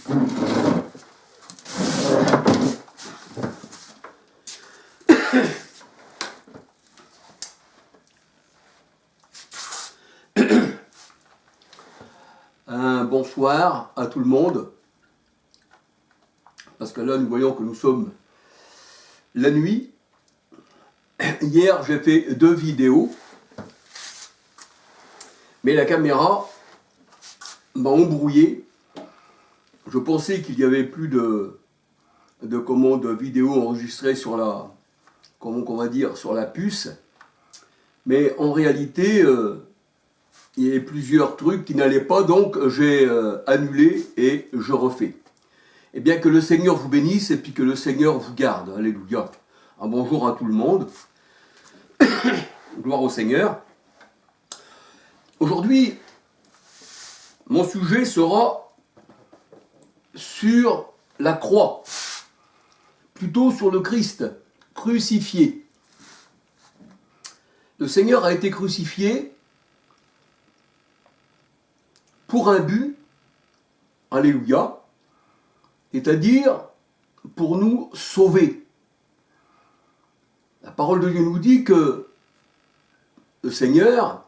Un bonsoir à tout le monde, parce que là nous voyons que nous sommes la nuit. Hier j'ai fait 2 vidéos, mais la caméra m'a embrouillé. Je pensais qu'il y avait plus de commandes vidéo enregistrées sur la, comment on va dire, sur la puce, mais en réalité il y avait plusieurs trucs qui n'allaient pas, donc j'ai annulé et je refais. Et bien que le Seigneur vous bénisse et puis que le Seigneur vous garde. Alléluia. Un bonjour à tout le monde. Gloire au Seigneur. Aujourd'hui, mon sujet sera sur la croix, plutôt sur le Christ crucifié. Le Seigneur a été crucifié pour un but, alléluia, c'est-à-dire pour nous sauver. La parole de Dieu nous dit que le Seigneur,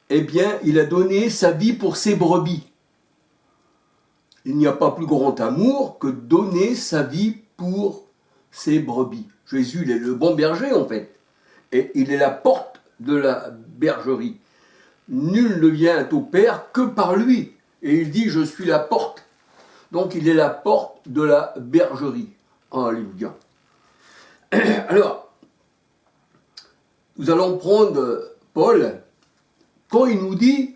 eh bien, il a donné sa vie pour ses brebis. Il n'y a pas plus grand amour que donner sa vie pour ses brebis. Jésus, il est le bon berger, en fait. Et il est la porte de la bergerie. Nul ne vient au Père que par lui. Et il dit, je suis la porte. Donc il est la porte de la bergerie. Alléluia. Alors, nous allons prendre Paul, quand il nous dit,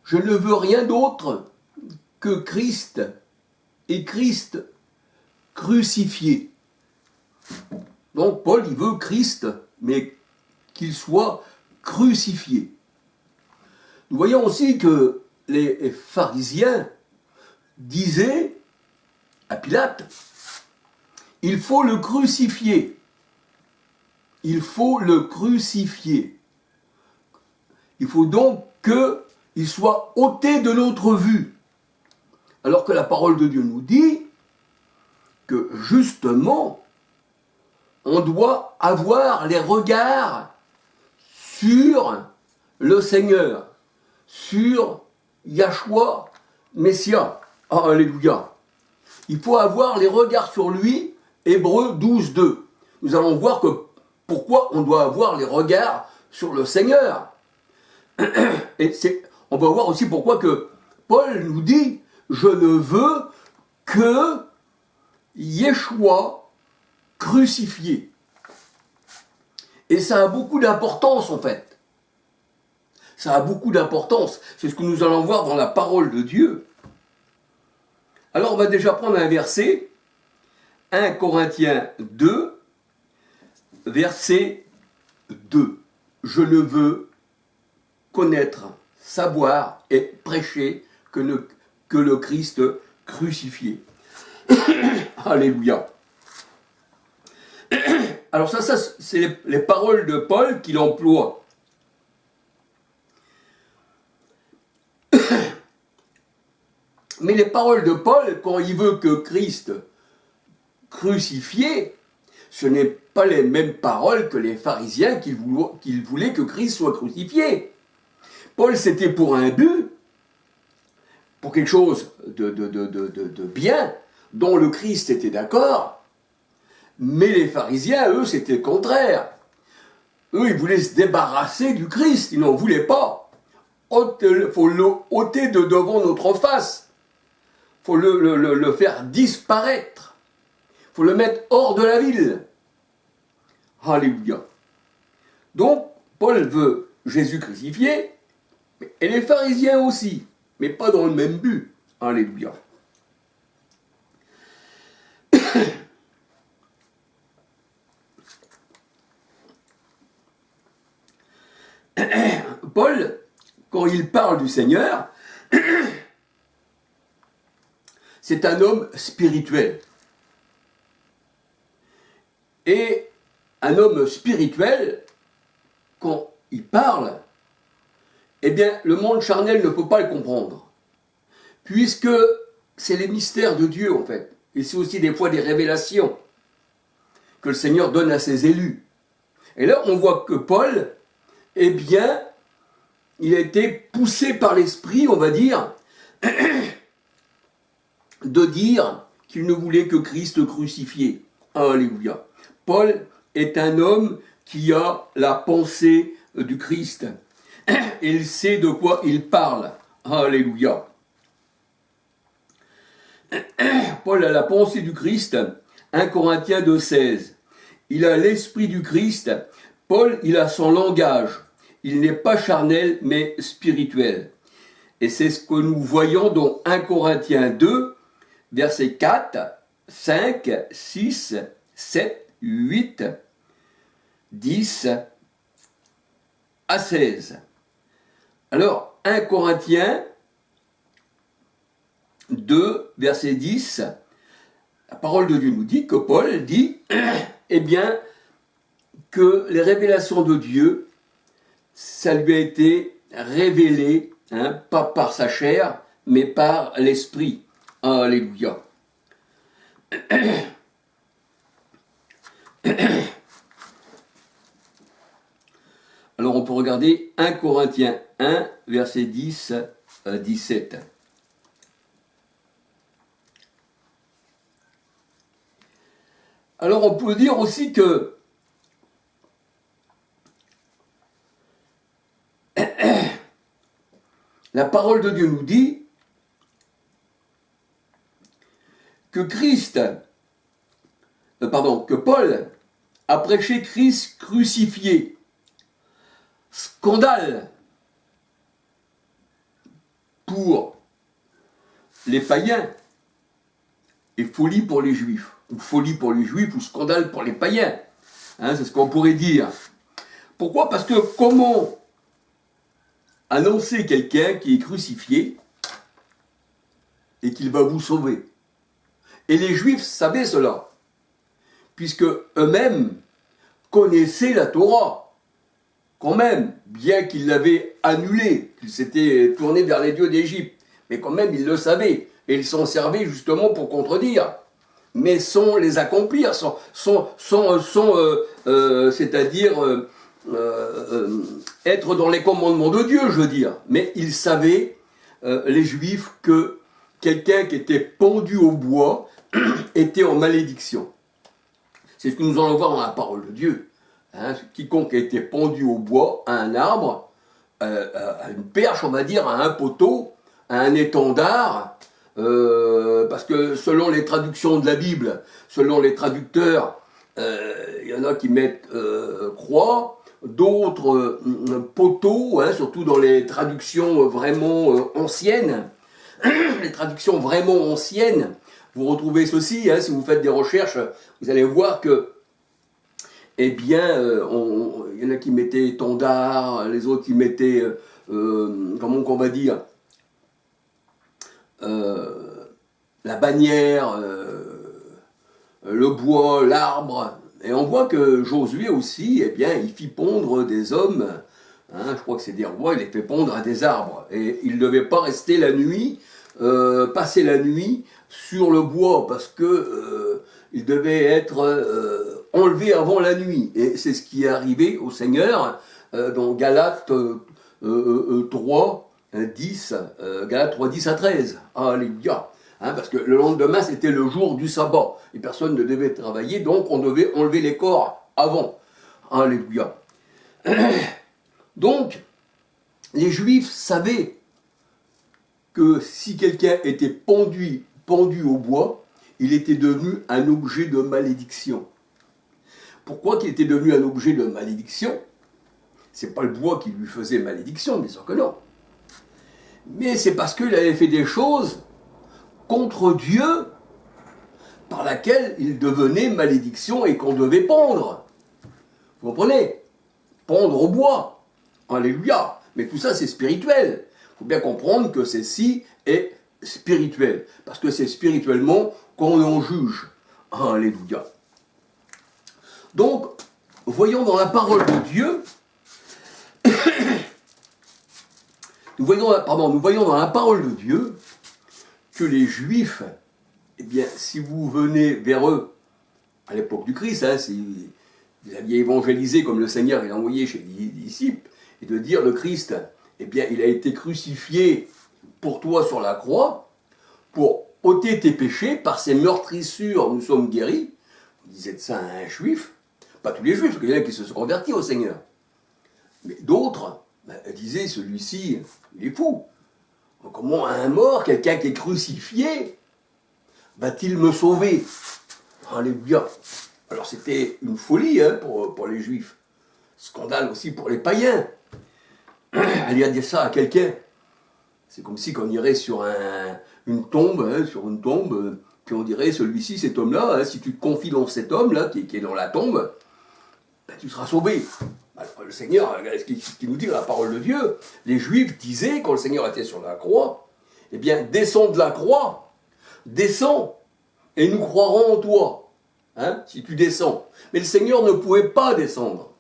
je ne veux rien d'autre que Christ et Christ crucifié. Donc Paul, il veut Christ, mais qu'il soit crucifié. Nous voyons aussi que les pharisiens disaient à Pilate, il faut le crucifier. Il faut le crucifier. Il faut donc qu'il soit ôté de notre vue. Alors que la parole de Dieu nous dit que justement, on doit avoir les regards sur le Seigneur, sur Yahshua Messia. Alléluia. Il faut avoir les regards sur lui, Hébreux 12, 2. Nous allons voir que pourquoi on doit avoir les regards sur le Seigneur. Et on va voir aussi pourquoi que Paul nous dit « Je ne veux que Yeshua crucifié ». Et ça a beaucoup d'importance en fait. Ça a beaucoup d'importance. C'est ce que nous allons voir dans la parole de Dieu. Alors on va déjà prendre un verset, 1 Corinthiens 2, verset 2. Je ne veux connaître, savoir et prêcher que le Christ crucifié. Alléluia. Alors ça c'est les paroles de Paul qu'il emploie. Mais les paroles de Paul, quand il veut que Christ crucifié, ce n'est pas les mêmes paroles que les pharisiens qui voulaient que Christ soit crucifié. Paul, c'était pour un but, pour quelque chose de bien, dont le Christ était d'accord, mais les pharisiens, eux, c'était le contraire. Eux, ils voulaient se débarrasser du Christ, ils n'en voulaient pas. Il faut le ôter de devant notre face. Il faut le faire disparaître. Il faut le mettre hors de la ville. Alléluia. Donc, Paul veut Jésus crucifié, et les pharisiens aussi, mais pas dans le même but. Alléluia. Paul, quand il parle du Seigneur, c'est un homme spirituel. Et un homme spirituel, quand il parle, eh bien, le monde charnel ne peut pas le comprendre. puisque c'est les mystères de Dieu en fait. Et c'est aussi des fois des révélations que le Seigneur donne à ses élus. Et là, on voit que Paul, eh bien, il a été poussé par l'Esprit, on va dire, de dire qu'il ne voulait que Christ crucifié. Alléluia. Paul est un homme qui a la pensée du Christ. Il sait de quoi il parle. Alléluia. Paul a la pensée du Christ. 1 Corinthiens 2,16. Il a l'esprit du Christ. Paul, il a son langage. Il n'est pas charnel, mais spirituel. Et c'est ce que nous voyons dans 1 Corinthiens 2, versets 4, 5, 6, 7, 8, 10 à 16. Alors, 1 Corinthiens 2, verset 10, la parole de Dieu nous dit que Paul dit, eh bien, que les révélations de Dieu, ça lui a été révélé, pas par sa chair, mais par l'Esprit. Alléluia. Alors on peut regarder 1 Corinthiens 1, verset 10 à 17. Alors on peut dire aussi que la parole de Dieu nous dit que que Paul a prêché Christ crucifié. Scandale pour les païens et folie pour les juifs. Ou folie pour les juifs ou scandale pour les païens. C'est ce qu'on pourrait dire. Pourquoi ? Parce que comment annoncer quelqu'un qui est crucifié et qu'il va vous sauver ? Et les Juifs savaient cela, puisque eux-mêmes connaissaient la Torah, quand même, bien qu'ils l'avaient annulée, qu'ils s'étaient tournés vers les dieux d'Égypte, mais quand même ils le savaient, et ils s'en servaient justement pour contredire, mais sans les accomplir, c'est-à-dire être dans les commandements de Dieu, je veux dire. Mais ils savaient, les Juifs, que quelqu'un qui était pendu au bois était en malédiction. C'est ce que nous allons voir dans la parole de Dieu. Quiconque a été pendu au bois, à un arbre, à une perche, on va dire, à un poteau, à un étendard, parce que selon les traductions de la Bible, selon les traducteurs, il y en a qui mettent croix, d'autres poteaux, surtout dans les traductions vraiment anciennes. Les traductions vraiment anciennes, vous retrouvez ceci, si vous faites des recherches, vous allez voir que, eh bien, il y en a qui mettaient étendard, les autres qui mettaient, comment on va dire, la bannière, le bois, l'arbre. Et on voit que Josué aussi, eh bien, il fit pondre des hommes, je crois que c'est des rois, il les fait pondre à des arbres. Et il ne devait pas rester la nuit, passer la nuit sur le bois, parce que il devait être enlevé avant la nuit. Et c'est ce qui est arrivé au Seigneur dans Galates 3, 10, Galates 3, 10 à 13. Alléluia. Parce que le lendemain, c'était le jour du sabbat. Et personne ne devait travailler, donc on devait enlever les corps avant. Alléluia. Donc, les Juifs savaient que si quelqu'un était pendu au bois, il était devenu un objet de malédiction. Pourquoi qu'il était devenu un objet de malédiction ? C'est pas le bois qui lui faisait malédiction, bien sûr que non. Mais c'est parce qu'il avait fait des choses contre Dieu, par laquelle il devenait malédiction et qu'on devait pendre. Vous comprenez ? Pendre au bois. Alléluia. Mais tout ça, c'est spirituel. Il faut bien comprendre que ceci est spirituel. Parce que c'est spirituellement qu'on en juge. Alléluia. Donc, voyons dans la parole de Dieu, nous voyons dans la parole de Dieu que les Juifs, eh bien, si vous venez vers eux, à l'époque du Christ, hein, si vous aviez évangélisé comme le Seigneur l'a envoyé chez les disciples, et de dire le Christ, eh bien, il a été crucifié pour toi sur la croix, pour ôter tes péchés, par ses meurtrissures nous sommes guéris. Vous disiez de ça à un Juif, pas tous les Juifs, parce qu'il y en a qui se sont convertis au Seigneur. Mais d'autres disaient, celui-ci, il est fou. Comment un mort, quelqu'un qui est crucifié, va-t-il me sauver? Alléluia. Alors c'était une folie hein, pour les Juifs. Scandale aussi pour les païens. Aller dire ça à quelqu'un. C'est comme si on irait sur une tombe, hein, puis on dirait, celui-ci, cet homme-là, hein, si tu te confies dans cet homme-là, qui est dans la tombe, ben, tu seras sauvé. Alors, le Seigneur, ce qui nous dit dans la parole de Dieu, les Juifs disaient, quand le Seigneur était sur la croix, eh bien, descends de la croix, descends, et nous croirons en toi, hein, si tu descends. Mais le Seigneur ne pouvait pas descendre,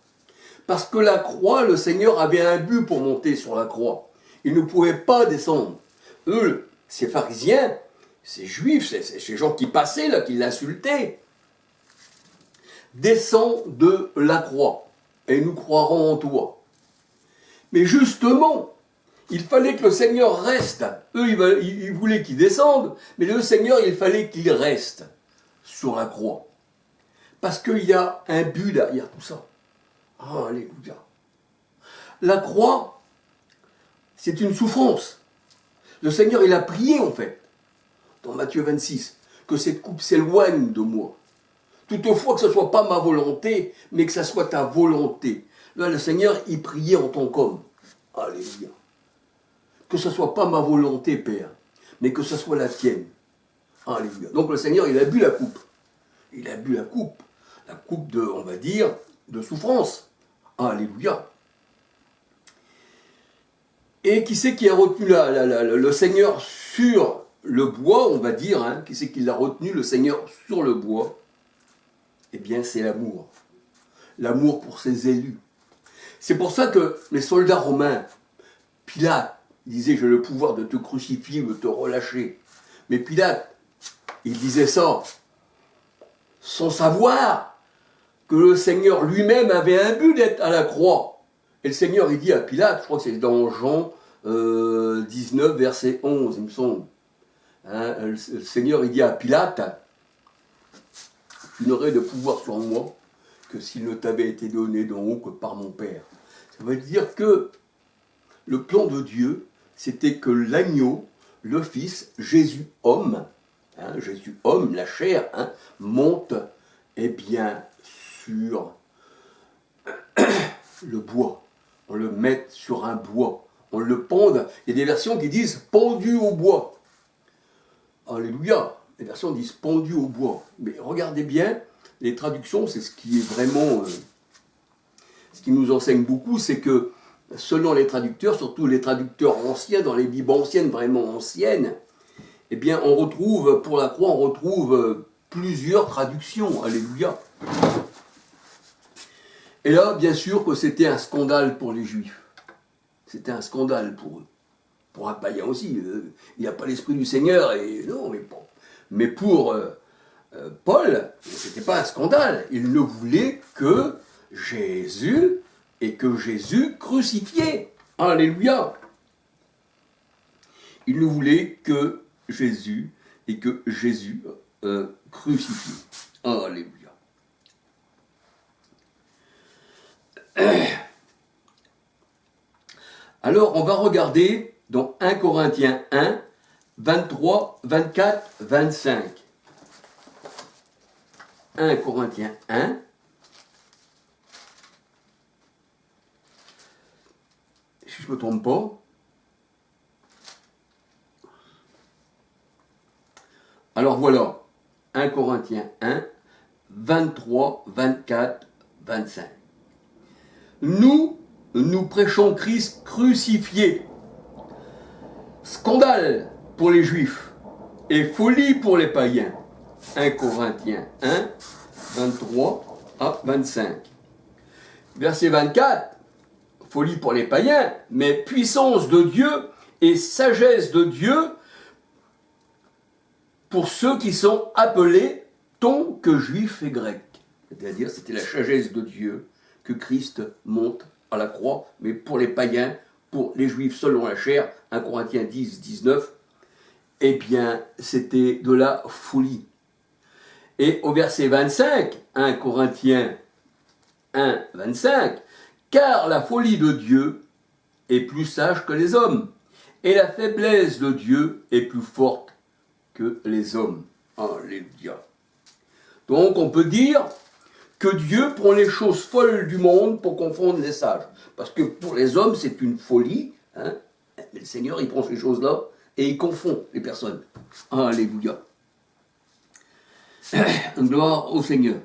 parce que la croix, le Seigneur avait un but pour monter sur la croix. Il ne pouvait pas descendre. Eux, ces pharisiens, ces Juifs, ces gens qui passaient là, qui l'insultaient, descends de la croix, et nous croirons en toi. Mais justement, il fallait que le Seigneur reste. Eux, ils voulaient qu'il descende, mais le Seigneur, il fallait qu'il reste sur la croix. Parce qu'il y a un but derrière tout ça. Oh, alléluia. La croix, c'est une souffrance. Le Seigneur, il a prié, en fait, dans Matthieu 26, que cette coupe s'éloigne de moi. Toutefois, que ce ne soit pas ma volonté, mais que ce soit ta volonté. Là, le Seigneur, il priait en tant qu'homme. Alléluia. Que ce ne soit pas ma volonté, Père, mais que ce soit la tienne. Alléluia. Donc le Seigneur, il a bu la coupe. Il a bu la coupe de, on va dire, de souffrance. Alléluia. Et qui c'est qui a retenu le Seigneur sur le bois, on va dire, hein, qui c'est qui l'a retenu, le Seigneur, sur le bois? Eh bien, c'est l'amour. L'amour pour ses élus. C'est pour ça que les soldats romains, Pilate, disait, j'ai le pouvoir de te crucifier ou de te relâcher. Mais Pilate, il disait ça sans savoir que le Seigneur lui-même avait un but d'être à la croix. Et le Seigneur, il dit à Pilate, je crois que c'est dans Jean 19, verset 11, il me semble. Hein, le Seigneur, il dit à Pilate, tu n'aurais de pouvoir sur moi que s'il ne t'avait été donné d'en haut que par mon Père. Ça veut dire que le plan de Dieu, c'était que l'agneau, le Fils, Jésus homme, hein, Jésus homme, la chair, hein, monte, eh bien, sur le bois. On le met sur un bois. On le pende. Il y a des versions qui disent pendu au bois. Alléluia. Les versions disent pendu au bois. Mais regardez bien, les traductions, c'est ce qui est vraiment... ce qui nous enseigne beaucoup, c'est que selon les traducteurs, surtout les traducteurs anciens, dans les Bibles anciennes, vraiment anciennes, eh bien, on retrouve, pour la croix, on retrouve plusieurs traductions. Alléluia. Et là, bien sûr que c'était un scandale pour les Juifs. C'était un scandale pour eux. Pour un païen aussi. Il n'y a pas l'Esprit du Seigneur, et non, mais bon. Mais pour Paul, ce n'était pas un scandale. Il ne voulait que Jésus et que Jésus crucifié. Alléluia. Il ne voulait que Jésus et que Jésus crucifié. Alléluia. Alors, on va regarder dans 1 Corinthiens 1, 23, 24, 25. 1 Corinthiens 1. Si je ne me trompe pas. Alors voilà, 1 Corinthiens 1, 23, 24, 25. Nous prêchons Christ crucifié. Scandale pour les Juifs et folie pour les païens. 1 Corinthiens 1, 23 à 25. Verset 24, folie pour les païens, mais puissance de Dieu et sagesse de Dieu pour ceux qui sont appelés tant que juifs et grecs. C'est-à-dire, c'était la sagesse de Dieu que Christ monte à la croix, mais pour les païens, pour les juifs selon la chair, 1 Corinthiens 10, 19, eh bien, c'était de la folie. Et au verset 25, 1 Corinthiens 1, 25, car la folie de Dieu est plus sage que les hommes, et la faiblesse de Dieu est plus forte que les hommes. Alléluia. Donc on peut dire que Dieu prend les choses folles du monde pour confondre les sages. Parce que pour les hommes, c'est une folie. Hein, mais le Seigneur, il prend ces choses-là et il confond les personnes. Alléluia. Gloire au Seigneur.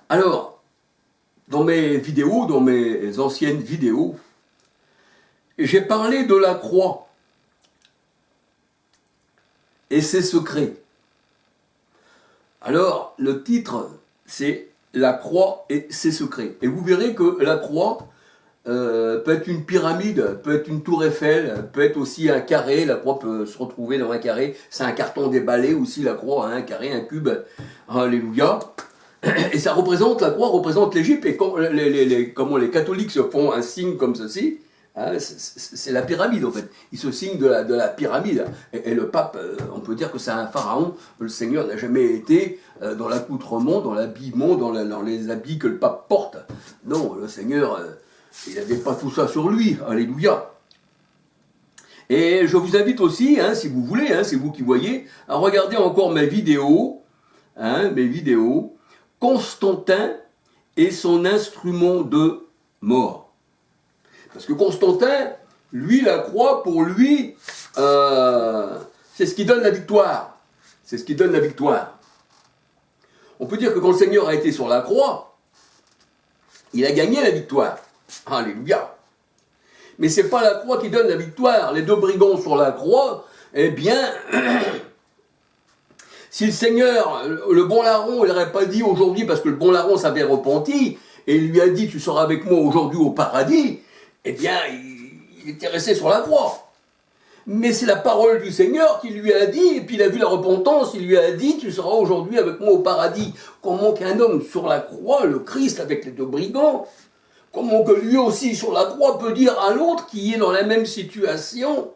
Alors, dans mes vidéos, dans mes anciennes vidéos, j'ai parlé de la croix et ses secrets. Alors, le titre, c'est « La croix et ses secrets ». Et vous verrez que la croix peut être une pyramide, peut être une tour Eiffel, peut être aussi un carré. La croix peut se retrouver dans un carré. C'est un carton déballé aussi, la croix, hein, un carré, un cube. Alléluia. Et ça représente, la croix représente l'Égypte. Et quand les catholiques se font un signe comme ceci, hein, c'est la pyramide en fait. Ils se signent de la pyramide. Et le pape, on peut dire que c'est un pharaon. Le Seigneur n'a jamais été dans l'accoutrement, dans l'habillement, dans les habits que le pape porte. Non, le Seigneur, il n'avait pas tout ça sur lui. Alléluia. Et je vous invite aussi, hein, si vous voulez, hein, c'est vous qui voyez, à regarder encore mes vidéos, Constantin et son instrument de mort. Parce que Constantin, lui, la croix, pour lui, c'est ce qui donne la victoire. C'est ce qui donne la victoire. On peut dire que quand le Seigneur a été sur la croix, il a gagné la victoire. Alléluia. Mais ce n'est pas la croix qui donne la victoire. Les deux brigands sur la croix, eh bien, si le Seigneur, le bon larron, il n'aurait pas dit aujourd'hui, parce que le bon larron s'avait repenti, et il lui a dit, tu seras avec moi aujourd'hui au paradis, eh bien, il était resté sur la croix. Mais c'est la parole du Seigneur qui lui a dit, et puis il a vu la repentance, il lui a dit, tu seras aujourd'hui avec moi au paradis. Comment qu'un homme sur la croix, le Christ avec les deux brigands, comment que lui aussi sur la croix peut dire à l'autre qui est dans la même situation,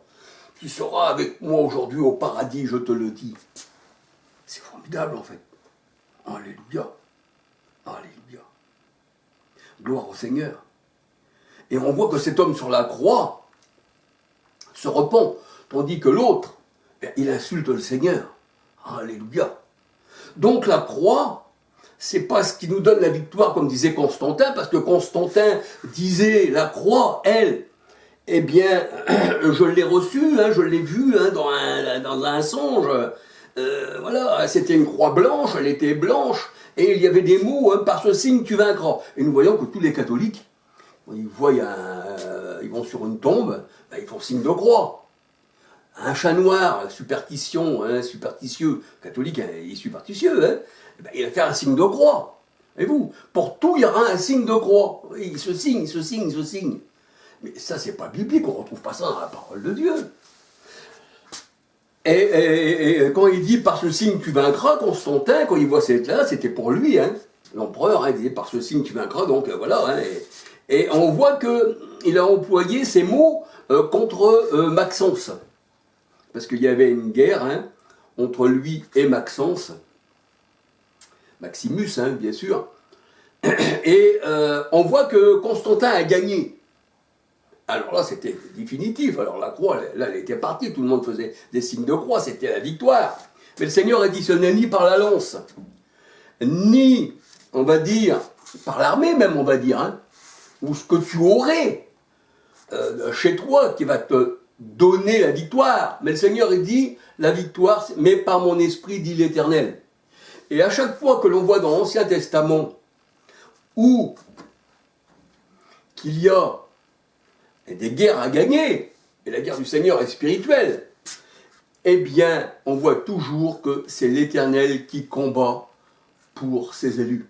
tu seras avec moi aujourd'hui au paradis, je te le dis. C'est formidable en fait. Alléluia. Alléluia. Gloire au Seigneur. Et on voit que cet homme sur la croix se repent, tandis que l'autre, il insulte le Seigneur. Alléluia. Donc la croix, c'est pas ce qui nous donne la victoire, comme disait Constantin, parce que Constantin disait la croix, elle, eh bien, je l'ai reçue, hein, je l'ai vue hein, dans un songe. Voilà, c'était une croix blanche, elle était blanche, et il y avait des mots, hein, par ce signe tu vaincras. Et nous voyons que tous les catholiques, ils voient ils vont sur une tombe, ben, ils font signe de croix. Un chat noir, superstition, hein, superstitieux, catholique, hein, il est superstitieux, hein, ben, il va faire un signe de croix. Et vous, pour tout, il y aura un signe de croix. Il se signe, il se signe, il se signe. Mais ça, c'est pas biblique, on ne retrouve pas ça dans la parole de Dieu. Et quand il dit par ce signe tu vaincras, Constantin, quand il voit cette là, c'était pour lui, hein, l'empereur, hein, il disait par ce signe tu vaincras, donc voilà. Hein, et on voit qu'il a employé ces mots contre Maxence. Parce qu'il y avait une guerre hein, entre lui et Maxence, Maximus, hein, bien sûr. Et on voit que Constantin a gagné. Alors là, c'était définitif. Alors la croix, là, elle était partie. Tout le monde faisait des signes de croix. C'était la victoire. Mais le Seigneur a dit, ce n'est ni par la lance, ni, on va dire, par l'armée même, on va dire, hein, ou ce que tu aurais chez toi qui va te donner la victoire. Mais le Seigneur, il dit, la victoire, mais par mon esprit, dit l'Éternel. Et à chaque fois que l'on voit dans l'Ancien Testament, où qu'il y a des guerres à gagner, et la guerre du Seigneur est spirituelle, eh bien, on voit toujours que c'est l'Éternel qui combat pour ses élus.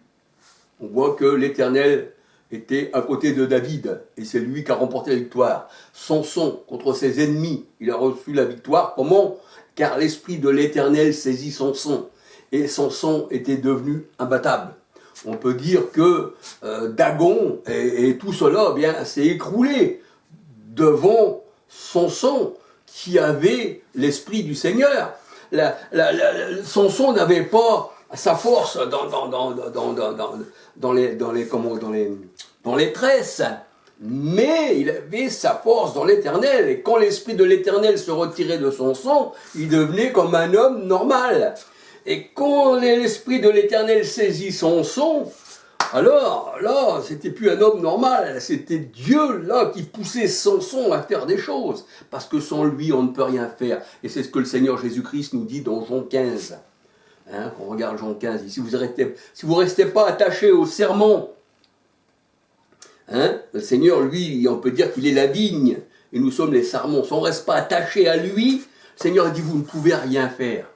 On voit que l'Éternel était à côté de David, et c'est lui qui a remporté la victoire. Samson, contre ses ennemis, il a reçu la victoire. Comment? car l'Esprit de l'Éternel saisit Samson, et Samson était devenu imbattable. On peut dire que Dagon et tout cela, eh bien, s'est écroulé devant Samson, qui avait l'Esprit du Seigneur. Samson n'avait pas sa force dans les tresses, mais il avait sa force dans l'Éternel. Et quand l'Esprit de l'Éternel se retirait de Samson, il devenait comme un homme normal. Et quand l'Esprit de l'Éternel saisit Samson, alors là, c'était plus un homme normal, c'était Dieu là qui poussait Samson à faire des choses. Parce que sans lui, on ne peut rien faire. Et c'est ce que le Seigneur Jésus-Christ nous dit dans Jean 15. Hein, on regarde Jean 15, si vous restez pas attaché au serment, hein, le Seigneur, lui, on peut dire qu'il est la vigne, et nous sommes les sarments. Si on ne reste pas attaché à lui, le Seigneur dit, vous ne pouvez rien faire.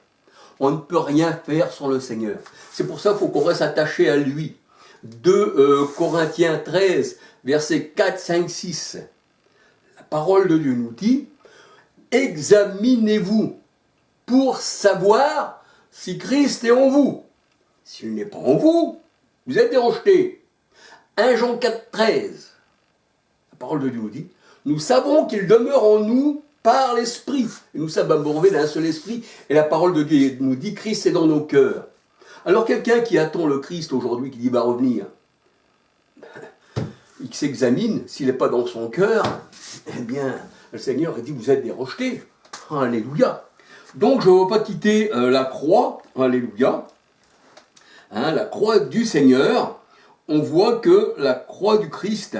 On ne peut rien faire sans le Seigneur. C'est pour ça qu'il faut qu'on reste attaché à lui. 2 Corinthiens 13, versets 4, 5, 6. La parole de Dieu nous dit, examinez-vous pour savoir si Christ est en vous. S'il n'est pas en vous, vous êtes des rejetés. 1 Jean 4, 13. La parole de Dieu nous dit, nous savons qu'il demeure en nous par l'Esprit. Et nous sommes abreuvés d'un seul Esprit. Et la parole de Dieu nous dit, Christ est dans nos cœurs. Alors quelqu'un qui attend le Christ aujourd'hui, qui dit va revenir, il s'examine, s'il n'est pas dans son cœur, eh bien, le Seigneur dit vous êtes des rejetés. Alléluia. Donc je ne veux pas quitter la croix, alléluia, hein, la croix du Seigneur. On voit que la croix du Christ,